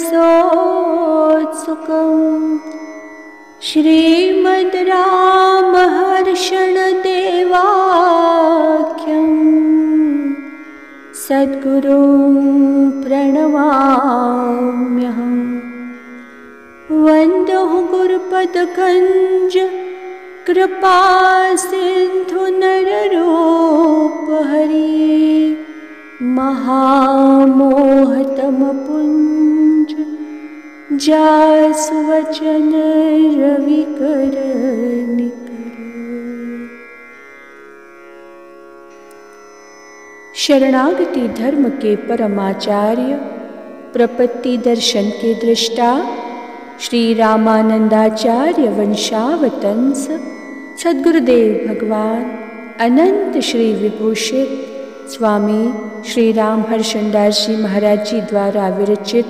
रसोत्सुकम् श्रीमद् रामहर्षण देवाख्यम् सद्गुरुं प्रणमाम्यहम्। वन्दे गुरुपदकञ्ज कृपा सिन्धु नररूपहरि महामोहतमपुञ्ज जासु वचन रविकर निकर। शरणागति धर्म के परमाचार्य, प्रपत्ति दर्शन के दृष्टा, श्री रामानंदाचार्य वंशावतंस सद्गुरुदेव भगवान अनंत श्री विभूषित स्वामी श्री रामहर्षणदास जी महाराज जी द्वारा विरचित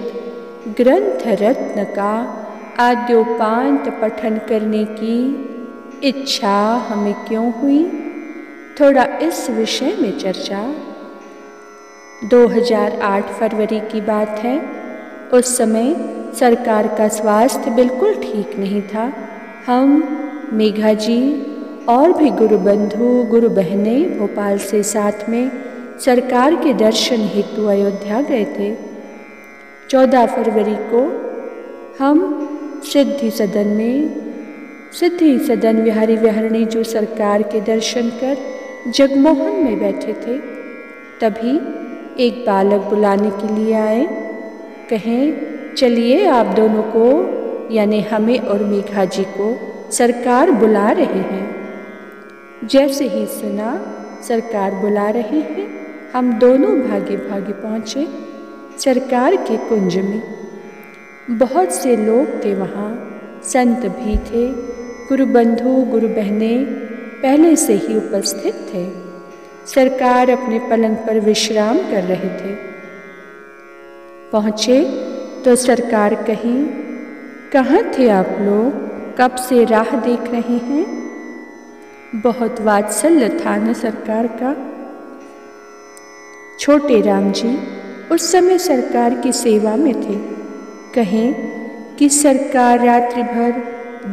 ग्रंथ रत्न का आद्योपांत पठन करने की इच्छा हमें क्यों हुई, थोड़ा इस विषय में चर्चा। 2008 फरवरी की बात है। उस समय सरकार का स्वास्थ्य बिल्कुल ठीक नहीं था। हम, मेघा जी और भी गुरु बंधु गुरु बहनें भोपाल से साथ में सरकार के दर्शन हेतु अयोध्या गए थे। 14 फरवरी को हम सिद्धि सदन विहारी विहारिणी जो सरकार के दर्शन कर जगमोहन में बैठे थे। तभी एक बालक बुलाने के लिए आए। कहें, चलिए आप दोनों को यानी हमें और मेघा जी को सरकार बुला रहे हैं। जैसे ही सुना सरकार बुला रहे हैं, हम दोनों भागे भागे पहुँचे सरकार के कुंज में। बहुत से लोग थे वहाँ, संत भी थे, गुरु बंधु गुरु बहनें पहले से ही उपस्थित थे। सरकार अपने पलंग पर विश्राम कर रहे थे। पहुँचे तो सरकार कहीं, कहाँ थे आप लोग, कब से राह देख रहे हैं। बहुत वात्सल्य था न सरकार का। छोटे राम जी उस समय सरकार की सेवा में थे। कहें कि सरकार रात्रि भर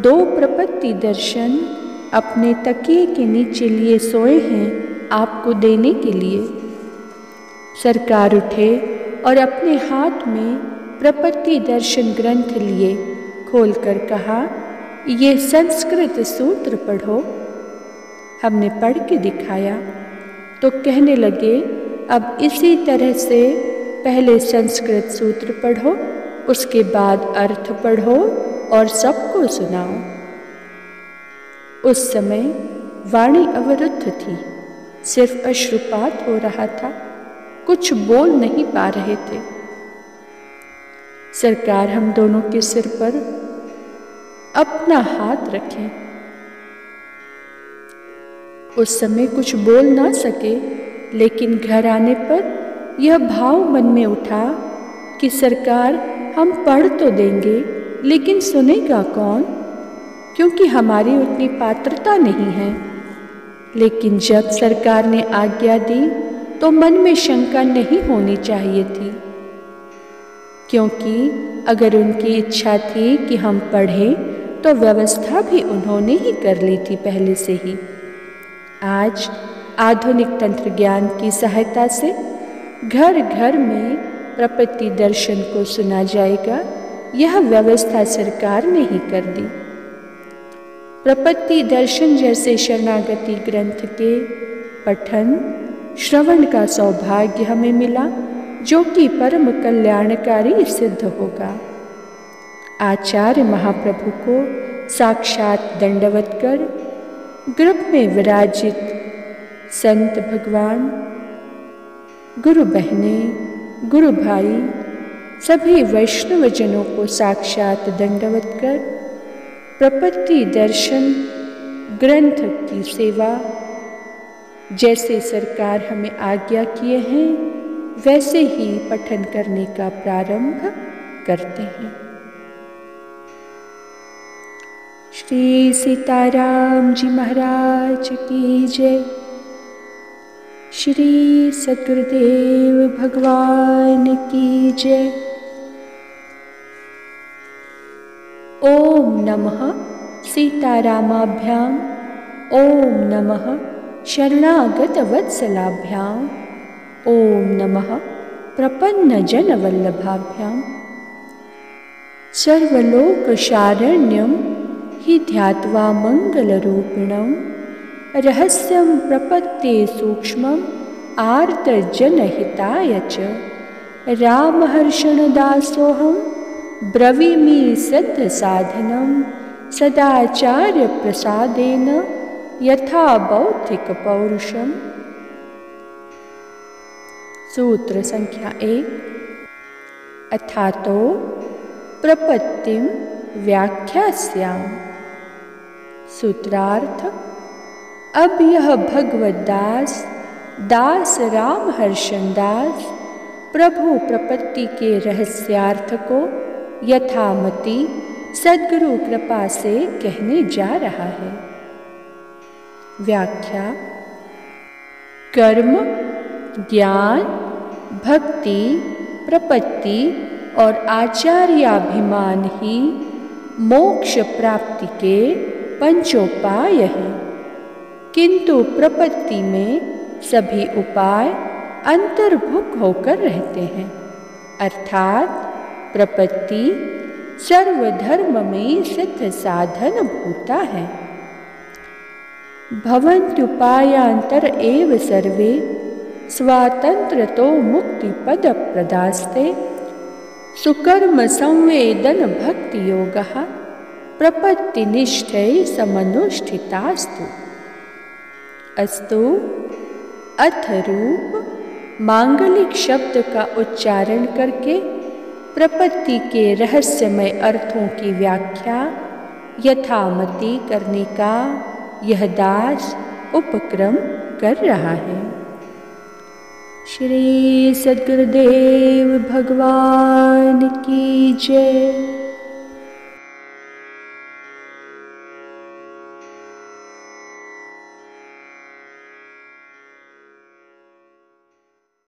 2 प्रपत्ति दर्शन अपने तकिए के नीचे लिए सोए हैं आपको देने के लिए। सरकार उठे और अपने हाथ में प्रपत्ति दर्शन ग्रंथ लिए, खोलकर कहा, ये संस्कृत सूत्र पढ़ो। हमने पढ़ के दिखाया तो कहने लगे, अब इसी तरह से पहले संस्कृत सूत्र पढ़ो, उसके बाद अर्थ पढ़ो और सबको सुनाओ। उस समय वाणी अवरुद्ध थी, सिर्फ अश्रुपात हो रहा था, कुछ बोल नहीं पा रहे थे। सरकार हम दोनों के सिर पर अपना हाथ रखे। उस समय कुछ बोल ना सके, लेकिन घर आने पर यह भाव मन में उठा कि सरकार हम पढ़ तो देंगे, लेकिन सुनेगा कौन, क्योंकि हमारी उतनी पात्रता नहीं है। लेकिन जब सरकार ने आज्ञा दी तो मन में शंका नहीं होनी चाहिए थी, क्योंकि अगर उनकी इच्छा थी कि हम पढ़ें तो व्यवस्था भी उन्होंने ही कर ली थी पहले से ही। आज आधुनिक तंत्र ज्ञान की सहायता से घर घर में प्रपत्ति दर्शन को सुना जाएगा, यह व्यवस्था सरकार ने ही कर दी। प्रपत्ति दर्शन जैसे शरणागति ग्रंथ के पठन श्रवण का सौभाग्य हमें मिला, जो कि परम कल्याणकारी सिद्ध होगा। आचार्य महाप्रभु को साक्षात दंडवत कर गर्भ में विराजित संत भगवान, गुरु बहनें, गुरु भाई, सभी वैष्णवजनों को साक्षात दंडवत कर प्रपत्ति दर्शन ग्रंथ की सेवा जैसे सरकार हमें आज्ञा किए हैं, वैसे ही पठन करने का प्रारंभ करते हैं। श्री सीताराम जी महाराज की जय। श्री सद्गुरुदेव भगवान की जय। ओम नमः सीतारामाभ्याम। ओम नमः शरणागतवत्सलाभ्याम। ओम नमः प्रपन्नजनवल्लभाभ्याम। सर्वलोकशारण्यं हि ध्यात्वा मङ्गलरूपिणं रहस्यं प्रपत्ते सूक्ष्मम् आर्तजनहिताय च रामहर्षणदासोऽहं ब्रवीमि सिद्धसाधनं सदाचार्यप्रसादेन यथा बौद्धिकपौरुषम्। सूत्र संख्या 1। अथातो प्रपत्तिं व्याख्यास्यामि। सूत्रार्थ। अब यह भगवद्दास दास रामहर्षण दास प्रभु प्रपत्ति के रहस्यार्थ को यथामति सद्गुरु कृपा से कहने जा रहा है। व्याख्या। कर्म, ज्ञान, भक्ति, प्रपत्ति और आचार्याभिमान ही मोक्ष प्राप्ति के पंचोपाय हैं, किंतु प्रपत्ति में सभी उपाय अंतर्भुक होकर रहते हैं, अर्थात प्रपत्ति सर्वधर्म में सिद्ध साधन भूता है। भवन्त्युपायांतर एव सर्वे स्वातंत्रतो मुक्ति पद प्रदास्ते सुकर्म संवेदन भक्ति योगः प्रपत्तिनिष्ठै समनुष्ठितास्तु। अस्तु। अथ रूप मांगलिक शब्द का उच्चारण करके प्रपत्ति के रहस्यमय अर्थों की व्याख्या यथामति करने का यह दास उपक्रम कर रहा है। श्री सद्गुरुदेव भगवान की जय।